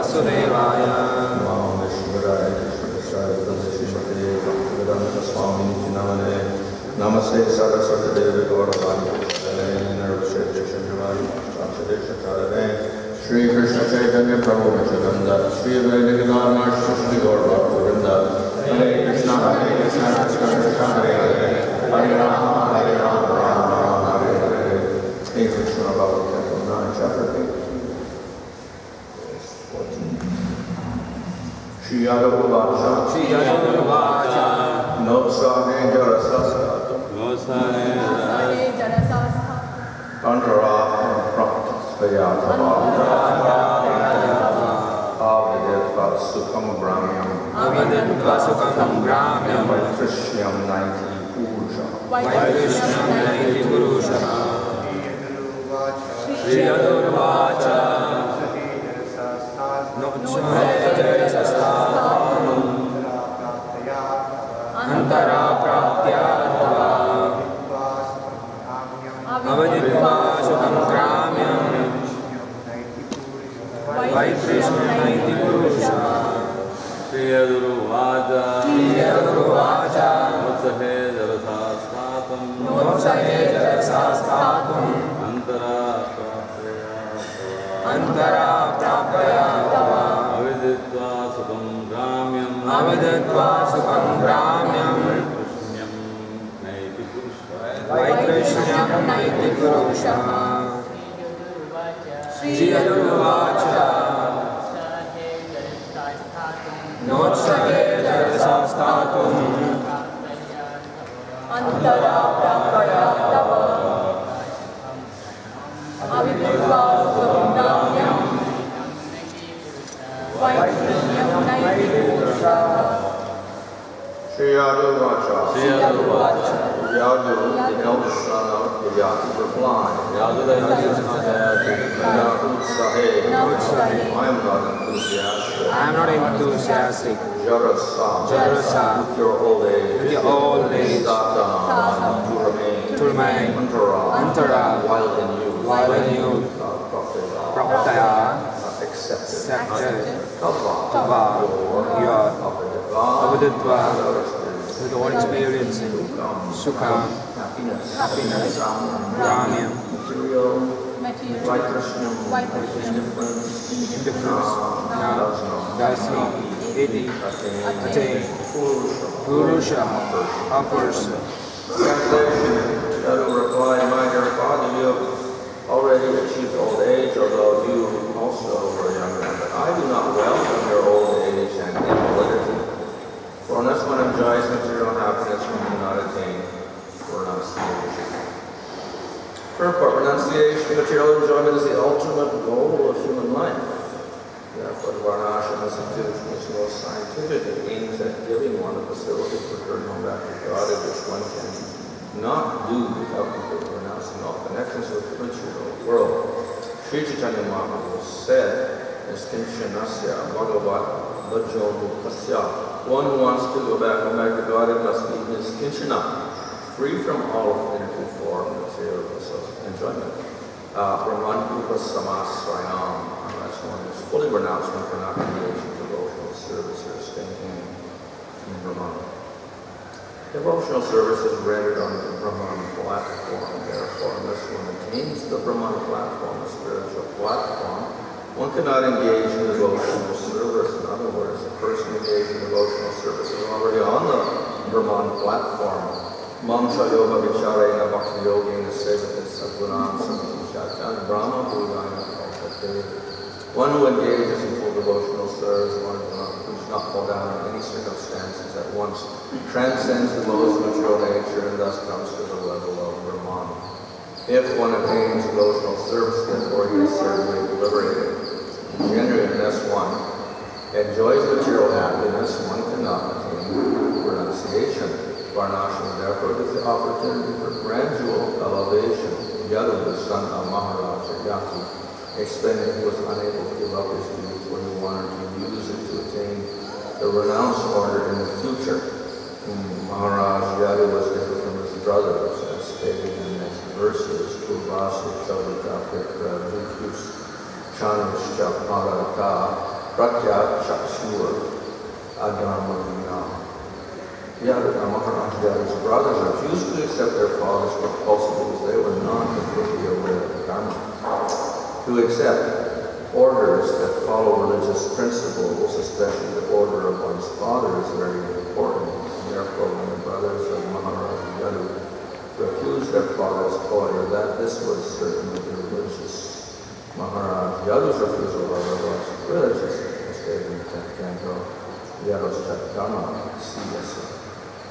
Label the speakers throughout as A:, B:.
A: Vasudevaya.
B: Namaste Saraswati Devi Gauravani Shri Krishna Chaitanya Prabhu Nityananda Shri Vedagana Shri Gaura Govinda Hare Krishna Krishna Krishna Hare Hare Hare Rama Hare Rama Rama Rama Hare Hare. Hey Krishna Bhagavatam 9 chapter 8 Shri Yadavacha
A: Shri Yadavacha.
B: No Sahe Jarasasa
A: No Sahe Jarasasa.
B: Antara Praptayatava Avadetva Sukham Brahmyam
A: Avadetva Sukham Brahmyam
B: Vaitrishyam Naiti Purusha
A: Vaitrishyam Naiti Purusha. Shri Yadavacha No Sahe Jarasasa Antara Praptayatava Avaditva Sukham Gramyam Vaitrishyam Naiti Purusha. Shri Yadavacha Notsahe Jarasastatam Notsahe Jarasastatam Antara Praptayatava Avaditva Sukham Gramyam Avaditva Sukham Gramyam Vaitrishyam Naiti Purusha. Shri Yadavacha Notsahe Jarasastatum
C: Antara Praptayatava Avaditva Sukham Gramyam Vaitrishyam Naiti Purusha.
B: Shri Yadavacha
A: Yadavacha
B: Yadu, the eldest son of Yadu, replied, Yadu Sahe, I am not enthusiastic.
A: I am not enthusiastic.
B: Jarasa, with your old age,
A: Sata,
B: to remain,
A: Antara,
B: while in youth,
A: Praptaya,
B: accepted,
A: Tava, your Avaditva, with all experiencing Sukha, happiness, Brahmyam, indifference, does not attain Purusha, a person.
B: Translation, Yadu replied, my dear father, you have already achieved old age, although you also were young man. But I do not welcome your old age and invalidity. For unless one enjoys material happiness, one cannot attain renunciation. Purport, renunciation, material enjoyment is the ultimate goal of human life. Therefore, the Varnashram institution is most scientific. It aims at giving one a facility for turning back to God, which one can not do without completely renouncing all connections with the material world. Sri Chaitanya Mahaprabhu said, ISKCON Bhagavat Bhajo Mukasya. One who wants to go back to God, it must be ISKCON, free from all affinity for material enjoyment. Brahman Upa Samasrayam, unless one is fully renounced, one cannot engage in devotional service or staying in Brahman. Devotional service is rendered on the Brahman platform. Therefore, unless one attains the Brahman platform, the spiritual platform, one cannot engage in devotional service. In other words, a person engaged in devotional service is already on the Brahman platform. Mamsa Yoga Vicharena Bhakti Yogena Sevate Sadgunam Samati Shachan Brahma Bhudana Kalpate. One who engages in full devotional service, one who does not fall down in any circumstances, at once transcends the lowest material nature and thus comes to the level of Brahman. If one attains devotional service, therefore he is certainly liberated. Generally, unless one enjoys material happiness, one cannot attain renunciation. Varnashram therefore gives the opportunity for gradual elevation. Yadu, the son of Maharaja Yaki, explained that he was unable to give up his youth when he wanted to use it to attain the renounced order in the future. Maharaj Yadu was different from his brothers, as stated in the next verses. Kurvasi Chaudhika Petra Vikyus Chanuscha Parata Pratya Chakshura Adharmanya. Yadu Maharaj Yadu's brothers refused to accept their father's proposal because they were not completely aware of the Dharma. To accept orders that follow religious principles, especially the order of one's father, is very important. Therefore, when the brothers of Maharaj Yadu refused their father's order, that this was certainly irreligious. Maharaj Yadu's refusal, however, was religious, as stated in the 10th canto, Yadu's Chaitanya, C.S.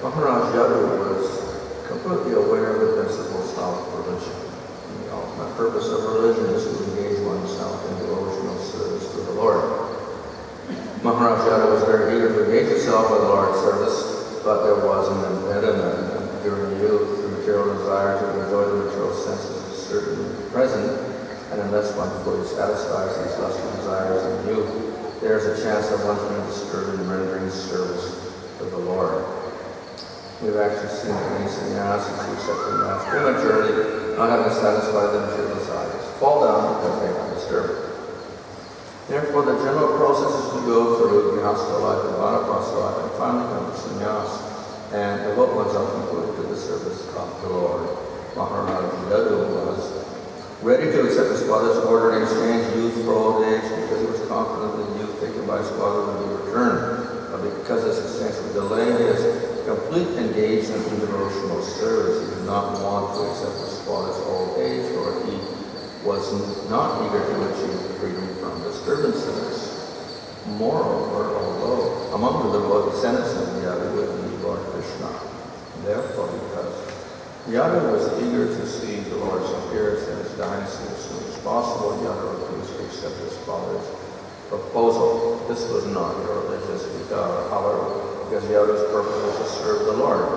B: Maharaj Yadu was completely aware of the principles of religion. The ultimate purpose of religion is to engage oneself in devotional service to the Lord. Maharaj Yadu was very eager to engage himself in the Lord's service, but there was an impediment. During youth, the material desire to enjoy the material senses is certainly present, and unless one fully satisfies these lustful desires in youth, there is a chance that one's being disturbed in rendering service to the Lord. We've actually seen that many sannyas who accept the Mass prematurely, not having satisfied their material desires, fall down because they are disturbed. Therefore, the general process is to go through Grihastha life and Vanaprastha life and finally come to sannyas and devote oneself completely to the service of the Lord. Maharaj Yadu was ready to accept his father's order and exchange youth for old age because he was confident that youth taken by his father would be returned. But because this exchange would delay his complete engagement in devotional service, he did not want to accept his father's old age, or he was not eager to achieve freedom from disturbances. Moreover, although among the devoted descendants of Yadu would be Lord Krishna, therefore, because Yadu was eager to see the Lord's appearance in his dynasty as soon as possible, Yadu refused to accept his father's proposal. This was not irreligious, however, because Yadu's purpose was to serve the Lord.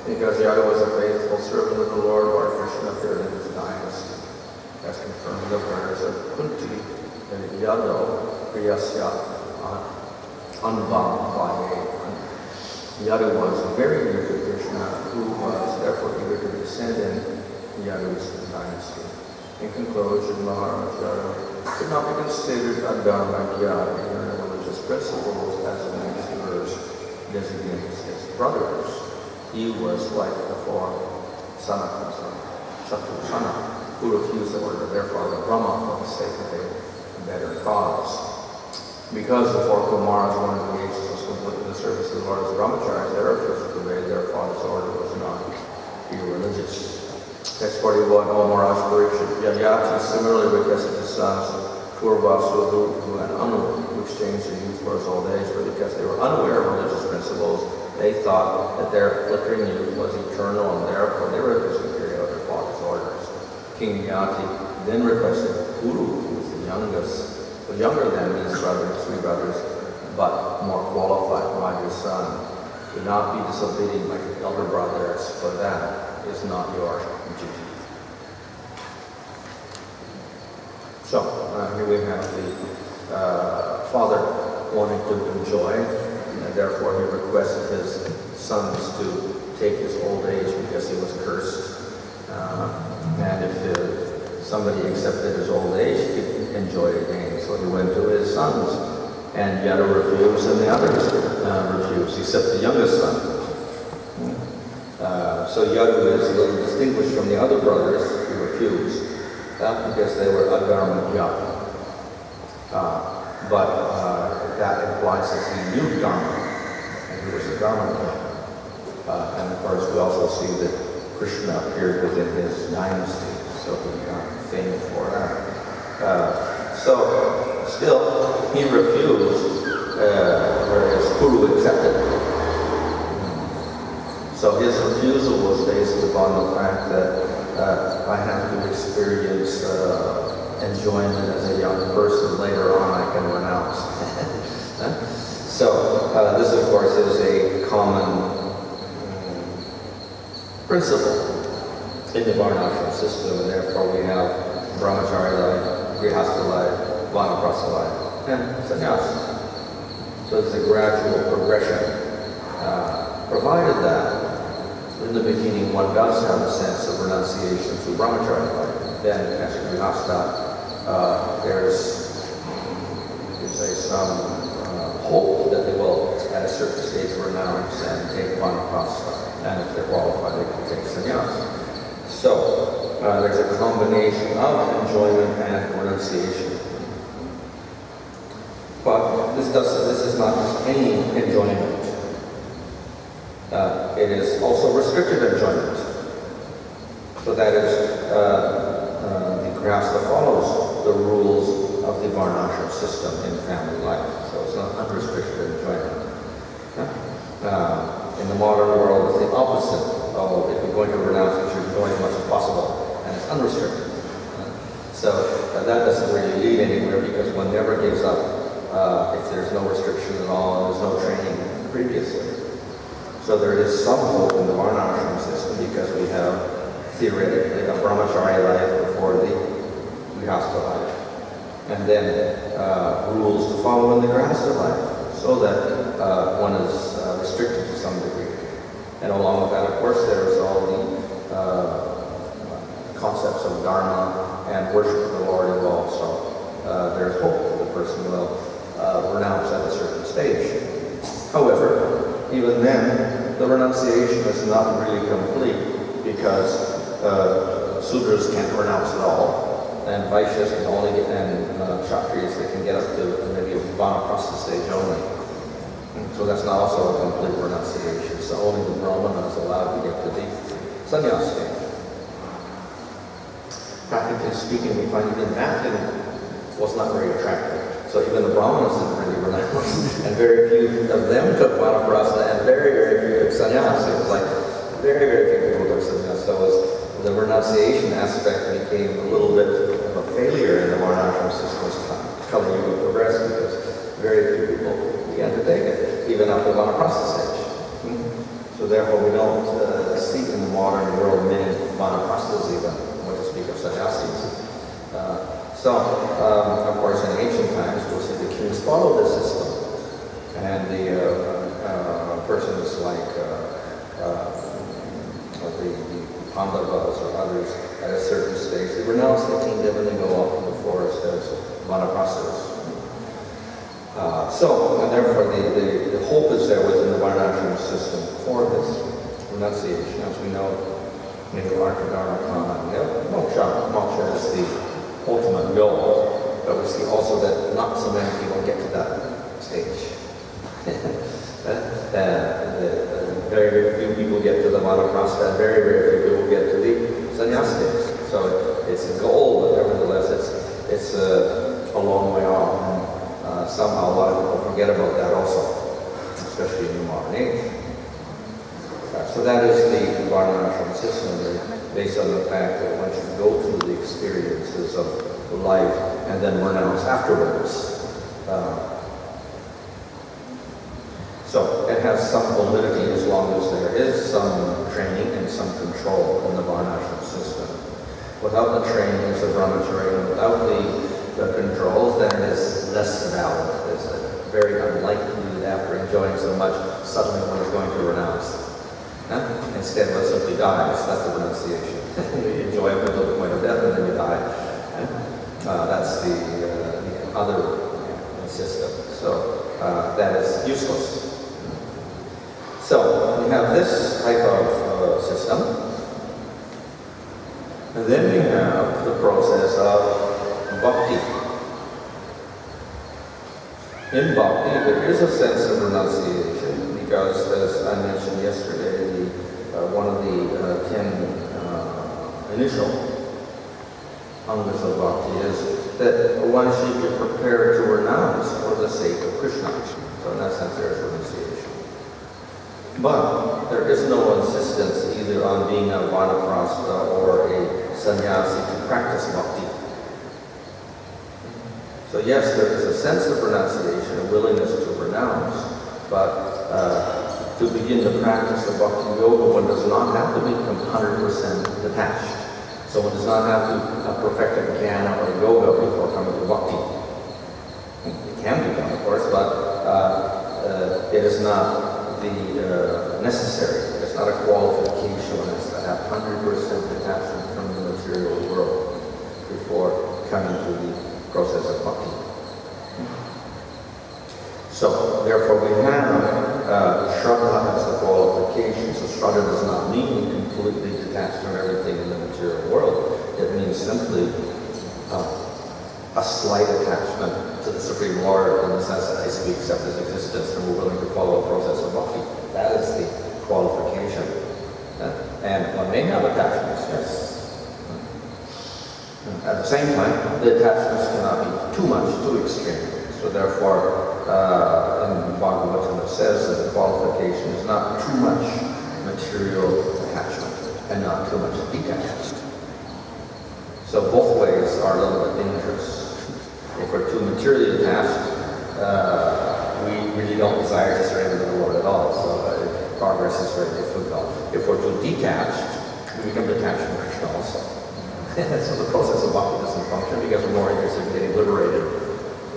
B: Because Yadu was a faithful servant of the Lord, Lord Krishna appeared in his dynasty, as confirmed in the prayers of Kunti and Yadu Priyasya Anvavaye. Yadu was very near to Krishna, who was therefore eager to descend in Yadu's dynasty. In conclusion, Maharaj Yadu could not be considered a dharmakya in religious principles, as the next verse designates his brothers. He was like the four Shatrusana, who refused the order of their father Brahma for the sake of a better cause. Because the four Kumaras wanted to engage in completely the service of the Lord as brahmacharis, their refusal to obey their father's order was not irreligious. Text 41, O Maharaj Parikshit, Yayati similarly requested his sons, Purvasu, Dhuru, and Anu, who exchanged their youth for his old age, but because they were unaware of religious principles, they thought that their flickering youth was eternal, and therefore they refused to carry out their father's orders. King Yati then requested Guru, who was the youngest, was younger than his brothers, three brothers, but more qualified, my dear son, do not be disobedient like your elder brothers, for that is not your duty. So, here we have the father wanting to enjoy, and therefore he requested his sons to take his old age because he was cursed. And if somebody accepted his old age, he could enjoy it again. So he went to his sons, and Yadu refused, and the others refused, except the youngest son. So Yadu is a little distinguished from the other brothers who refused, because they were adharmakya. But that implies that he knew Dharma, and he was a dharmakya. And of course, we also see that Krishna appeared within his dynasty, so he got fame for that. So, still, he refused, whereas Kuru accepted. So his refusal was based upon the fact that I have to experience enjoyment as a young person. Later on, I can renounce. So this, of course, is a common principle in the Varnashram system, and therefore we have brahmachari life, grihastha life, vanaprastha life, and sannyas. So it's a gradual progression, provided that in the beginning one does have a sense of renunciation through brahmachari life. Then as grihastha, there's some hope that they will, at a certain stage, renounce and take vanaprastha, and if they're qualified, they can take sannyas. So there's a combination of enjoyment and renunciation. But this is not just any enjoyment. It is also restricted enjoyment. So that is the grihastha follows the rules of the varnashram system in family life. So it's not unrestricted enjoyment. In the modern world, it's the opposite. Oh, if you're going to renounce, you should enjoy as much as possible, and it's unrestricted. So that doesn't really lead anywhere, because one never gives up if there's no restriction at all and there's no training previously. So there is some hope in the varnashram system, because we have theoretically a brahmachari life before the grihastha life, and then rules to follow in the grihastha life, so that one is restricted to some degree. And along with that, of course, there's all the concepts of dharma and worship of the Lord involved. So there's hope that the person will renounce at a certain stage. However, even then, the renunciation is not really complete, because Sudras can't renounce at all, and Vaishyas can only get, and Kshatriyas, they can get up to maybe a vanaprastha stage only. So that's not also a complete renunciation. So only the Brahmana is allowed to get to the sannyas stage. Practically speaking, we find even that was not very attractive. So even the Brahmanas didn't really renounce, and very few of them took vanaprastha, and very, very few took sannyas. It was like very, very few people took sannyas. So the renunciation aspect became a little bit of a failure in the varnashram system as Kali Yuga progressed, because very few people began to take it, even up to vanaprastha stage. So therefore, we don't see in the modern world many vanaprasthas even, what to speak of sannyasis. Of course, in ancient times, we'll see the kings follow this system, and the persons like the Pandavas or others at a certain stage, they renounce the kingdom and they go off to the forest as vanaprasthas. And therefore, the hope is there within the varnashram system for this renunciation. As we know, in the Artha Dharma Kama, moksha is the ultimate goal, but we see also that not so many people get to that stage. Very, very few people get to the vanaprastha, and very, very few people get to the sannyas stage. So it's a goal, but nevertheless, it's a long way off. And somehow a lot of people forget about that also, especially in the modern age. So that is the varnashram system, based on the fact that one should go through the experiences of life and then renounce afterwards. So it has some validity as long as there is some training and some control in the varnashram system. Without the training as a brahmachari, and without the controls, then it is less valid. It's very unlikely that after enjoying so much, suddenly one is going to renounce. Instead, one simply dies. That's the renunciation. You enjoy up until the point of death, and then you die. That's the other system. So that is useless. So we have this type of system. And then we have the process of bhakti. In bhakti, there is a sense of renunciation, because, as I mentioned yesterday, one of the 10 initial angas of bhakti is that one should be prepared to renounce for the sake of Krishna. So in that sense, there is renunciation. But there is no insistence either on being a vanaprastha or a sannyasi to practice bhakti. So yes, there is a sense of renunciation, a willingness to renounce, but to begin to practice the bhakti yoga, one does not have to become 100% detached. So one does not have to perfect a jnana or yoga before coming to bhakti. It can be done, of course, but it is not necessary. It's not a qualification. One has to have 100% detachment from the material world before coming to the process of bhakti. So, therefore, we have Shraddha as the qualification. So, Shraddha does not mean completely detached from everything in the material world. It means simply a slight attachment to the Supreme Lord in the sense that we accept His existence and we're willing to follow a process of bhakti. That is the qualification. And one may have attachments, yes. At the same time, the attachments cannot be too much, too extreme. So therefore, in Bhagavatam it says that the qualification is not too much material attachment and not too much detachment. So both ways are a little bit dangerous. If we're too materially attached, we really don't desire to surrender to the Lord at all. So progress is very difficult. If we're too detached, we become detached from Krishna also. So the process of bhakti doesn't function because we're more interested in getting liberated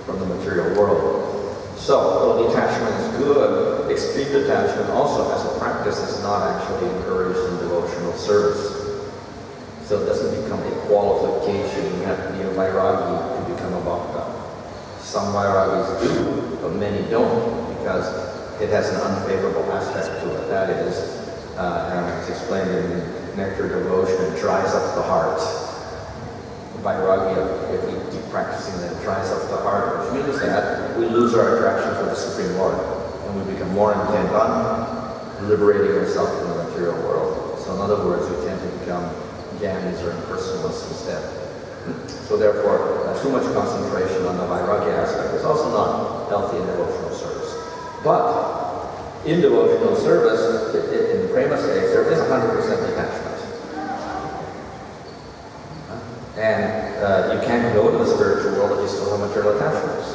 B: from the material world. So, though detachment is good, extreme detachment also as a practice is not actually encouraged in devotional service. So it doesn't become a qualification. You have to be a vairagi to become a bhakta. Some vairagis do, but many don't because it has an unfavorable aspect to it. That is, and it's explained in Nectar Devotion, it dries up the heart. Vairagya, if we keep practicing that, it dries up the heart, which means that we lose our attraction for the Supreme Lord and we become more intent on liberating ourselves from the material world. So in other words, we tend to become jnanis or impersonalists instead. So therefore, too much concentration on the vairagya aspect is also not healthy in devotional service. But in devotional service, in the prema stage, there is 100% detachment. And you can't go to the spiritual world if you still have material attachments.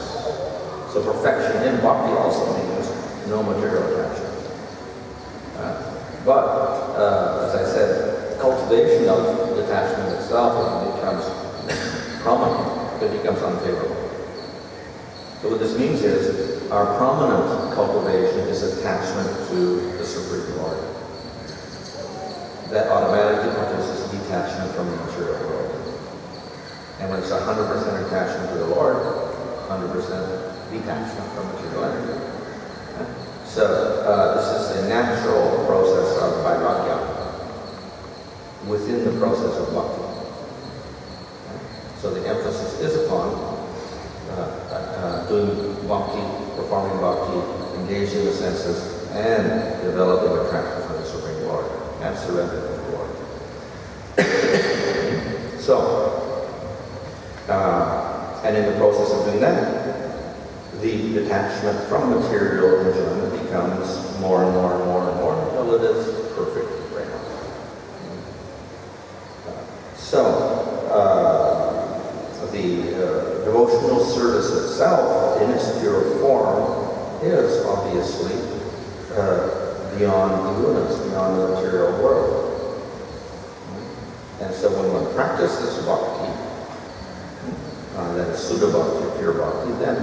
B: So perfection in bhakti also means no material attachment. But as I said, cultivation of detachment itself becomes prominent, it becomes unfavorable. So what this means is our prominent cultivation is attachment to the Supreme Lord. That automatically produces detachment from the material world. And when it's 100% attachment to the Lord, 100% detachment from material energy. So this is a natural process of vairagya within the process of bhakti. So the emphasis is upon doing bhakti, performing bhakti, engaging the senses, and developing attraction for the Supreme Lord, and surrender to the Lord. So, and in the process of doing that, the detachment from material enjoyment becomes more and more and more and more until it is perfect prema. So, the devotional service itself, in its pure form, is obviously beyond the gunas, beyond the material world. And so when one practices bhakti, that is Sudha Bhakti, pure Bhakti, then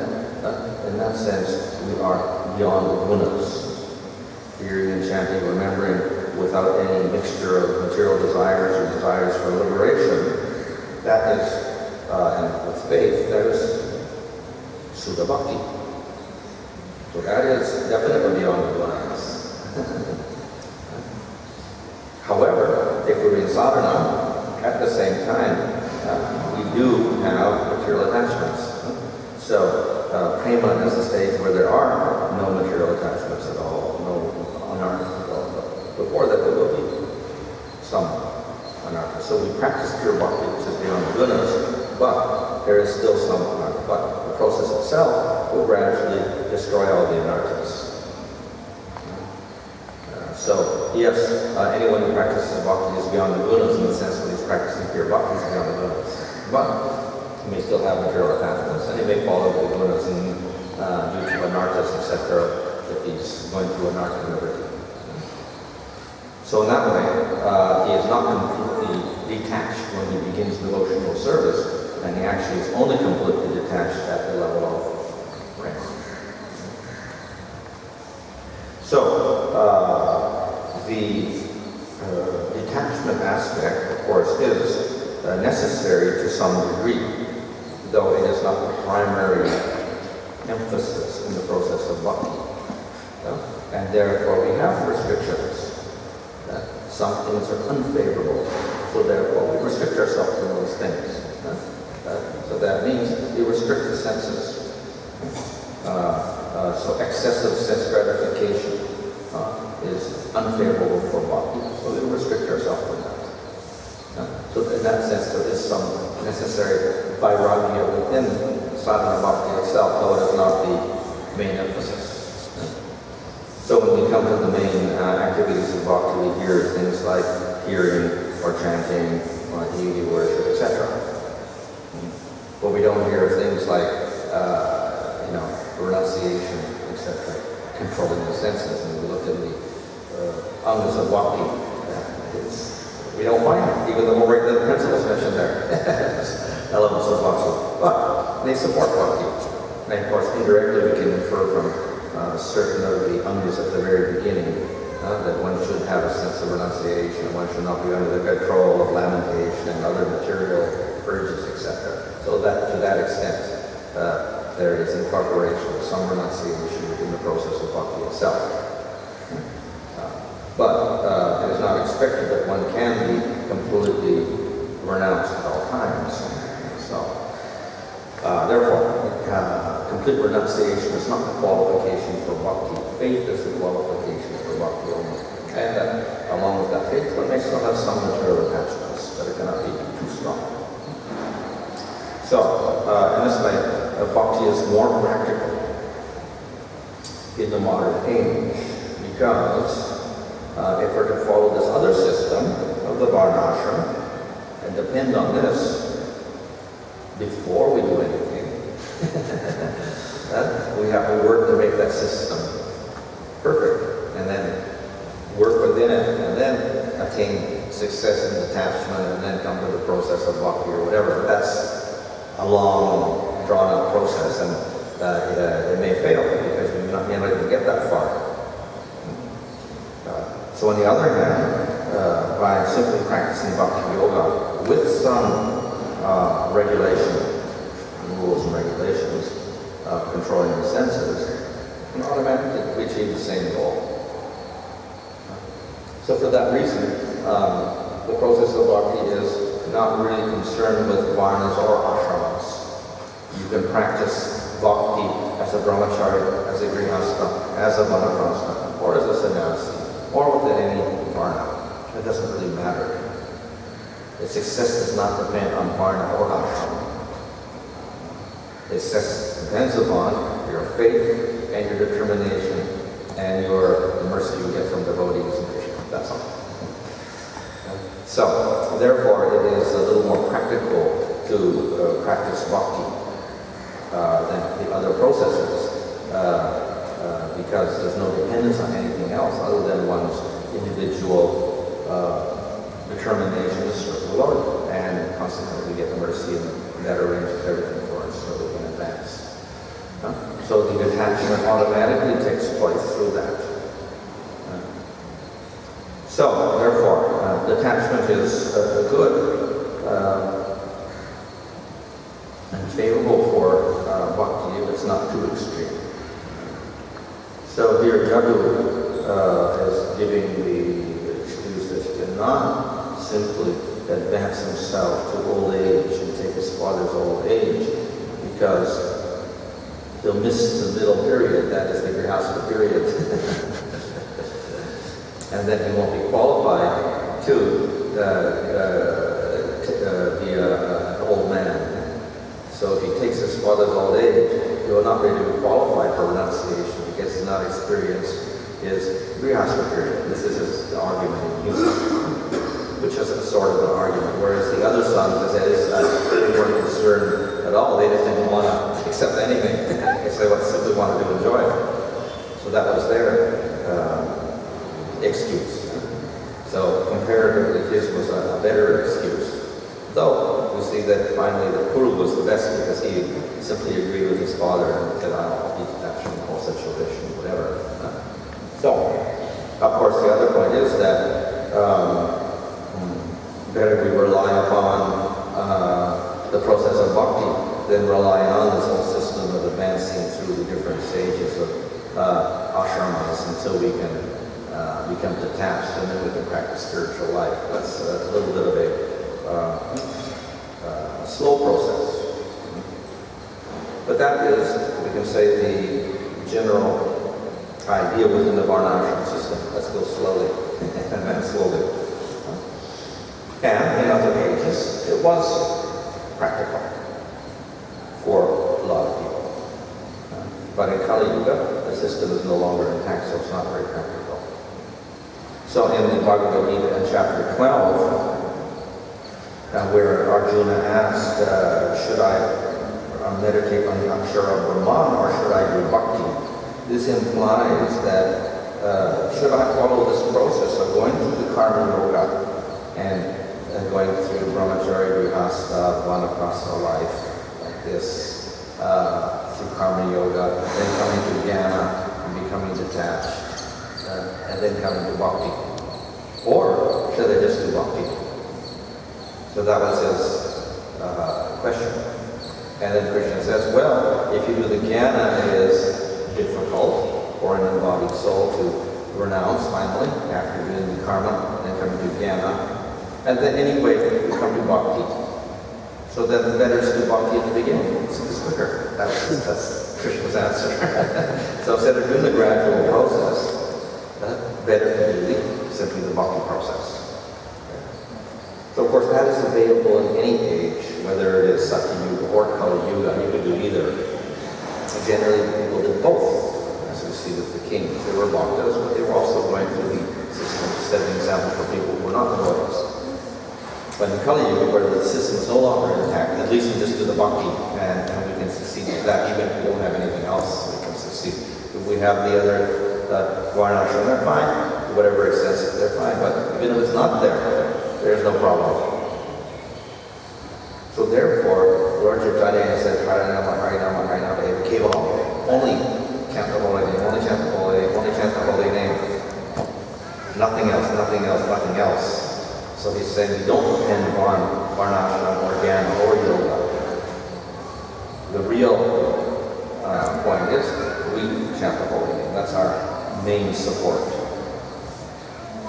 B: in that sense we are beyond the gunas. Hearing and chanting, remembering without any mixture of material desires or desires for liberation, that is, and with faith, that is Sudha Bhakti. So that is definitely beyond the gunas. However, if we're in sadhana, at the same time, we do have material attachments. So, prema is a stage where there are no material attachments at all, no anartha at all. But before that, there will be some anartha. So we practice pure bhakti, which is beyond the gunas, but there is still some anartha. But the process itself will gradually destroy all the anarthas. So, yes, anyone who practices bhakti is beyond the gunas in the sense that he's practicing pure bhakti is beyond the gunas. But he may still have material attachments, and he may fall into the gunas and due to anarthas, etc., if he's going through anartha liberty. So in that way, he is not completely detached when he begins devotional service, and he actually is only completely detached at the level of prema. So, the detachment aspect, of course, is necessary to some degree, though it is not the primary emphasis in the process of bhakti. And therefore we have restrictions. Some things are unfavorable, so therefore we restrict ourselves from those things. So that means we restrict the senses. So excessive sense gratification is unfavorable for bhakti, so we restrict ourselves from that. So in that sense, there is some necessary vairagya within sadhana bhakti itself, though it is not the main emphasis. So when we come to the main activities of bhakti, we hear things like hearing or chanting or deity worship, etc. But we don't hear things like, renunciation, etc., controlling the senses. And we look at the angas of bhakti, we don't find it, even though the principles mentioned there, elements of bhakti. But they support bhakti. And of course, indirectly we can infer from certain of the angas at the very beginning that one should have a sense of renunciation, one should not be under the control of lamentation and other material urges, etc. So that to that extent, there is incorporation of some renunciation within the process of bhakti itself. But it is not expected that one can be completely renounced at all times. So, therefore, complete renunciation is not the qualification for bhakti. Faith is the qualification for bhakti only. And along with that faith, one may still have some material attachments, but it cannot be too strong. So, in this way, bhakti is more practical in the modern age because if we're to follow this other system of the varnashram and depend on this before we do anything, we have to work to make that system perfect and then work within it and then attain success in detachment and then come to the process of bhakti or whatever. That's a long, drawn-out process, and it may fail because we may not even get that far. So on the other hand, by simply practicing bhakti yoga with some rules and regulations of controlling the senses, we automatically achieve the same goal. So for that reason, the process of bhakti is not really concerned with varnas or ashramas. You can practice bhakti as a brahmachari, as a grihastha, as a vanaprastha, or as a sannyasi, or within any varna. It doesn't really matter. The success does not depend on varna or ashrama. The success depends upon your faith and your determination and the mercy you get from devotees and Krishna. That's all. So, therefore, it is a little more practical to practice bhakti than the other processes because there's no dependence on anything else other than one's individual determination to serve the Lord, and consequently we get the mercy and that arranges everything for us so we can advance. So the detachment automatically takes place through that. So, therefore, detachment is good and favorable for bhakti if it's not too extreme. So here Jaggu is giving the excuse that he cannot simply advance himself to old age and take his father's old age because he'll miss the middle period, that is the grihastha period. And then he won't be qualified to be an old man. So if he takes his father's old age, he will not really be qualified for renunciation because he's not experienced his grihastha period. This is his argument in Hume, which is a sort of an argument. Whereas the other sons, they weren't concerned at all. They just didn't want to accept anything because they simply wanted to enjoy it. So that was their excuse. So comparatively, his was a better excuse. Though we see that finally the Kuru was the best because he simply agreed with his father and said, I'll be detached from all sexual addiction, whatever. So, of course, the other point is that better we rely upon the process of bhakti than relying on this whole system of advancing through stages of ashramas until we can become detached, and then we can practice spiritual life. That's a little bit of a slow process. But that is, we can say, the general idea within the varnashram system. Let's go slowly, and then slowly. And in other ages, it was practical for a lot of people. But in Kali Yuga, the system is no longer intact, so it's not very practical. So in the Bhagavad Gita in chapter 12, where Arjuna asked, should I meditate on the Akshara Brahman or should I do bhakti? This implies that should I follow this process of going through the karma yoga and going through brahmacharya, grihastha, vanaprastha life like this, through karma yoga, then coming to jnana and becoming detached, and then coming to bhakti? Or should I just do bhakti? So that was his question. And then Krishna says, well, if you do the jnana, it is difficult for an embodied soul to renounce finally after doing the karma, and then coming to jnana. And then anyway, we come to bhakti. So then better is to do bhakti at the beginning. It's quicker. That's Krishna's answer. So instead of doing the gradual process, better to do simply the bhakti process. So of course that is available in any age, whether it is Satya Yuga or Kali Yuga. You could do either. Generally people did both. As we see with the kings, they were bhaktas, but they were also going through the system to set an example for people who were not devotees. But in Kali Yuga, where the system is no longer intact, at least we just do the bhakti, and we can succeed with that. Even if we don't have anything else, we can succeed. If we have the other varnashram, they're fine. Whatever extensive, they're fine. But even if it's not there, there's no problem. So therefore, Lord Chaitanya said, Harinama, Harinama, Harinama, Kevalam. Only chant the holy name, only chant the holy name, only chant the holy name. Nothing else, nothing else, nothing else. So he's saying we don't depend on varnashram or jnana or yoga. The real point is we chant the holy name. That's our main support.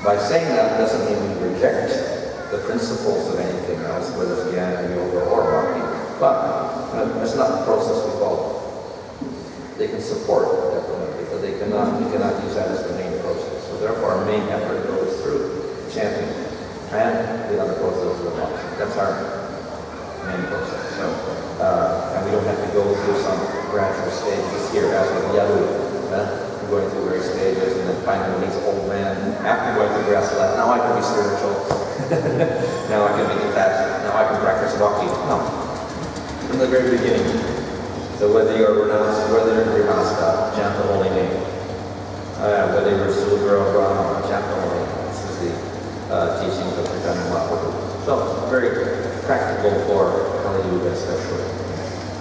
B: By saying that doesn't mean we reject the principles of anything else, whether it's jnana, yoga, or bhakti. But it's not the process we follow. They can support definitely, but we cannot use that as the main process. So therefore our main effort goes through chanting and the other process of the bhakti. That's our main process. So, and we don't have to go through some gradual stages here as with Yadu. Going through various stages, and then finally when he's an old man, after going through grass life, now I can be spiritual. Now I can be detached. Now I can practice bhakti. No. From the very beginning. So whether you're renounced, whether you're grihastha, chant the holy name. Whether you're Sudra or Brahma, chant the holy name. This is the teachings of Chaitanya Mahaprabhu. So very practical for Kali Yuga especially.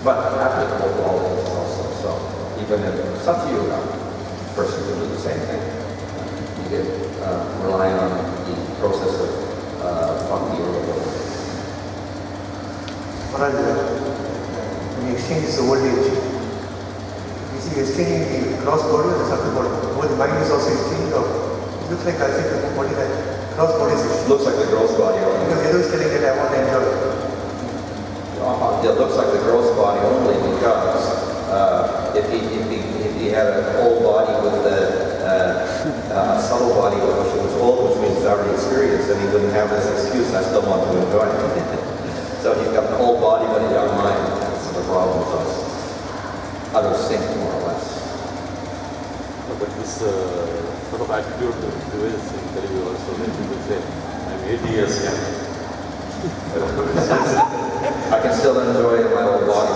B: But applicable to all ages also. So even in Satya Yuga, a person can do the same thing. You can rely on the process of bhakti or yoga.
D: When you exchange this old age, you see you're exchanging the cross body or the subtle body. Both the mind is also exchanging of, it looks like I think the body that cross body is exchanging.
B: Looks like the gross body only.
D: Because the other is telling that I want to enjoy it.
B: It looks like the gross body only because if he had a whole body with a subtle body which was old, which means he's already experienced, then he wouldn't have this excuse, I still want to enjoy it. So he's got the whole body but a young mind. That's the problem with us. Out of sync, more or less.
E: But this sort of attitude, the way it's in Telugu also, when people say, I'm 80 years young.
B: I can still enjoy my old body.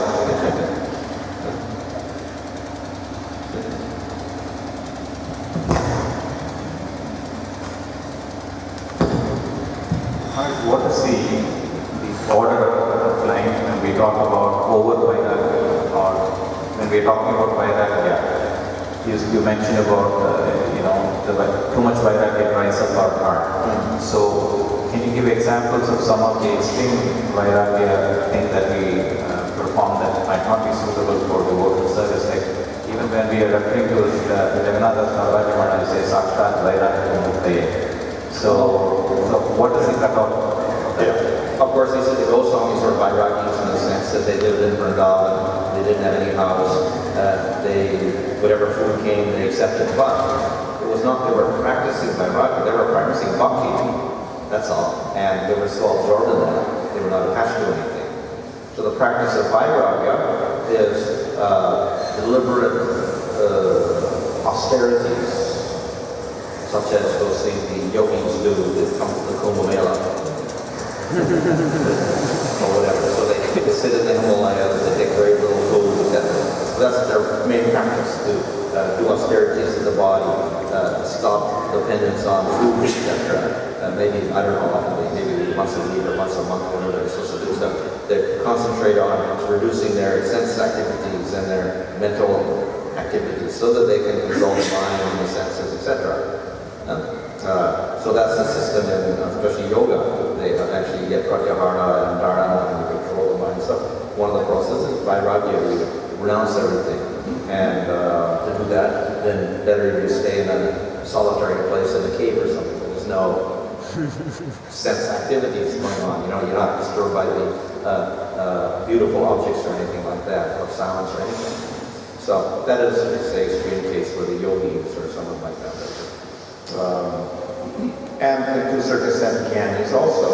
F: What is the order of line when we talk about over Vairagya or when we are talking about Vairagya? You mentioned about, too much Vairagya dries up our heart. So can you give examples of some of the extreme Vairagya things that we perform that might not be suitable for devotional service? Like even even when we are referring to Jagannatha Sarvajamana, we say Sakshat Vairagya Muktaye. So what does he cut off?
B: Yeah. Of course, these are the Goswamis or Vairagis in the sense that they lived in Vrindavan, they didn't have any house, whatever food came, they accepted. But it was not they were practicing Vairagya, they were practicing Bhakti. That's all. And they were so absorbed in that, they were not attached to anything. So the practice of Vairagya is deliberate austerities, such as those things the yogis do that come to the Kumbh Mela. Or whatever. So they sit in the Himalayas, they take very little food, etc. So that's their main practice, to do austerities in the body, stop dependence on food, etc. Maybe, I don't know, often maybe once a week or once a month, whatever they're supposed to do stuff. They concentrate on reducing their sense activities and their mental activities so that they can control the mind and the senses, etc. So that's the system in especially yoga. They actually get pratyahara and dharana and control the mind. So one of the processes is vairagya, you renounce everything. And to do that, then better you stay in a solitary place in a cave or something. There's no sense activities going on. You know, you're not disturbed by the beautiful objects or anything like that, or sounds or anything. So that is, say, extreme case where the yogis or someone like that. And to a certain extent, Jnana is also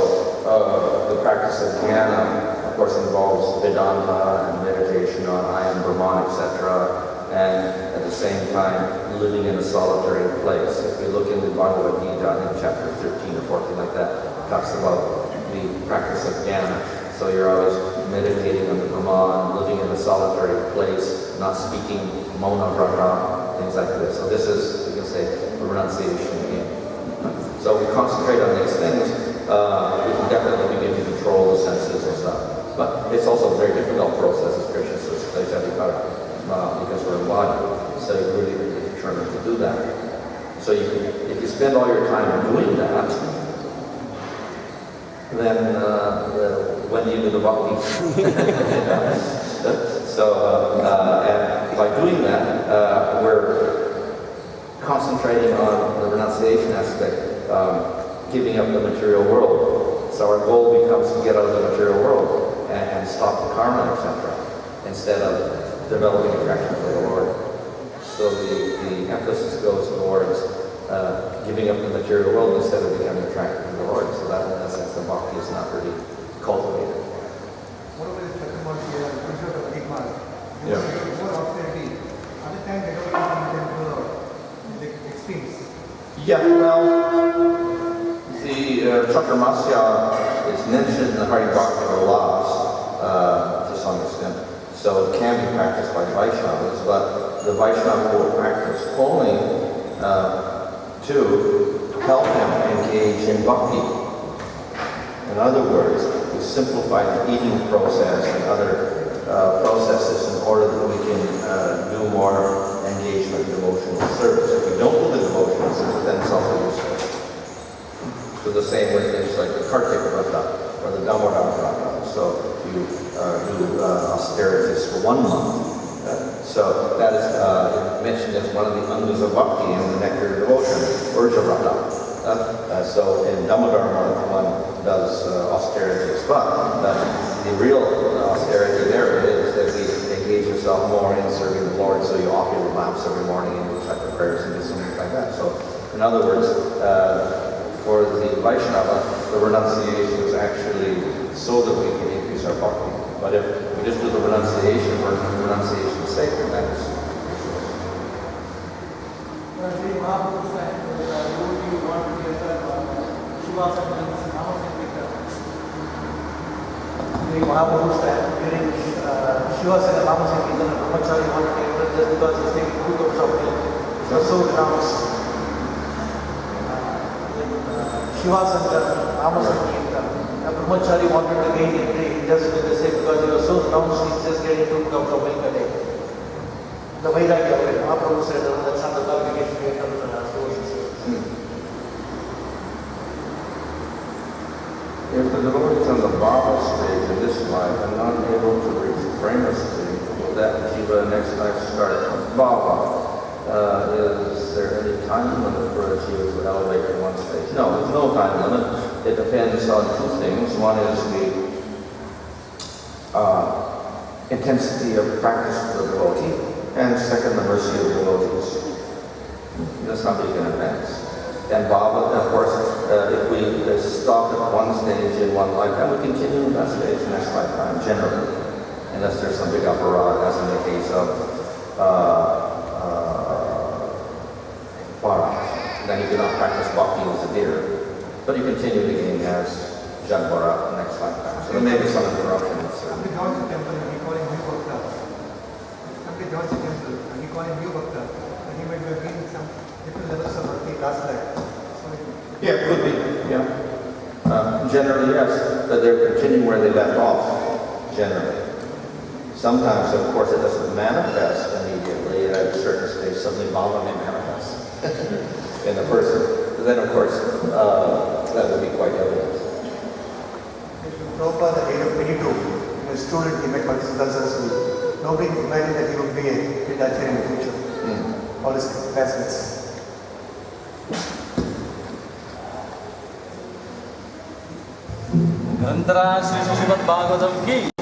B: the practice of Jnana, of course, involves Vedanta and meditation on I am Brahman, etc. And at the same time, living in a solitary place. If we look in the Bhagavad Gita in chapter 13 or 14 like that, it talks about the practice of Jnana. So you're always meditating on the Brahman, living in a solitary place, not speaking Mona Vrata, things like this. So this is, you can say, renunciation again. So we concentrate on these things, we can definitely begin to control the senses and stuff. But it's also a very difficult process, as Krishna says, because we're a body. So you really determined to do that. So you can, if you spend all your time doing that, then when do you do the bhakti? And by doing that, we're concentrating on the renunciation aspect, giving up the material world. So our goal becomes to get out of the material world and stop the karma, etc., instead of developing attraction for the Lord. So the emphasis goes towards giving up the material world instead of becoming attracted to the Lord. So that, in that sense, the bhakti is not really cultivated.
D: What about the Chakraman here, the concept of Igman?
B: Yeah.
D: More austerity. Other time they don't even go the extremes.
B: Yeah, well, the Chakramasya is mentioned in the Hari Bhakti laws to some extent. So it can be practiced by Vaishnavas, but the Vaishnava will practice only to help him engage in bhakti. In other words, we simplify the eating process and other processes in order that we can do more engagement in devotional service. If we don't do the devotional service, then it's also useless. So the same way it's like the Kartika Vrata or the Damodar Vrata. So you do austerities for 1 month. So that is mentioned as one of the angas of bhakti in the Nectar of Devotion, Urja Vrata. So in Damodar month, one does austerities. But the real austerity there is that we engage yourself more in serving the Lord. So you offer your lamps every morning and recite the prayers and do something like that. So in other words, for the Vaishnava, the renunciation is actually so that we can increase our bhakti. But if we just do the renunciation for renunciation's sake, then that's
D: The Mahaprabhu's time during Shiva said the Mama Sankirtan, Brahmachari wanted to enter just because he's taking 2 cups of milk. So renounced. Shiva Sankirtan, Mama Sankirtan. Brahmachari wanted to gain entry just with the same because he was so renounced, he's just getting 2 cups of milk a day. The Vairagya way, Mahaprabhu said, oh, that's not the qualification to enter the devotion service.
B: if the devotees on the bhava stage in this life are not able to reach prema stage, will that jiva next life start Bhava. Is there any time limit for a Jiva to elevate to one stage? No, there's no time limit. It depends on two things. One is the intensity of practice of the devotee, and second, the mercy of devotees. That's how we can advance. And Bhava, of course, if we stop at one stage in one lifetime, we continue in that stage next lifetime, generally. Unless there's some big aparat, as in the case of Bharat. Then you cannot practice bhakti as a deer. But you continue the game as Jadvara next lifetime. So there may be some interruptions.
D: Come to John's temple and we call him New Bhakta. Come to John's temple and we call him New Bhakta. And he might have been some different levels of bhakti last life.
B: Yeah, could be. Yeah. Generally, yes. But they're continuing where they left off. Generally. Sometimes, of course, it doesn't manifest immediately. At a certain stage, suddenly Bhava may manifest in the person. But then, of course, that would be quite evident.
D: Prabhupada, at the age of 22, in a student, he met Bhaktisiddhanta Saraswati. Nobody imagined that he would be a Acharya in the future. All his classmates.
G: ग्रंथराज Shri Shrimad Bhagavatam की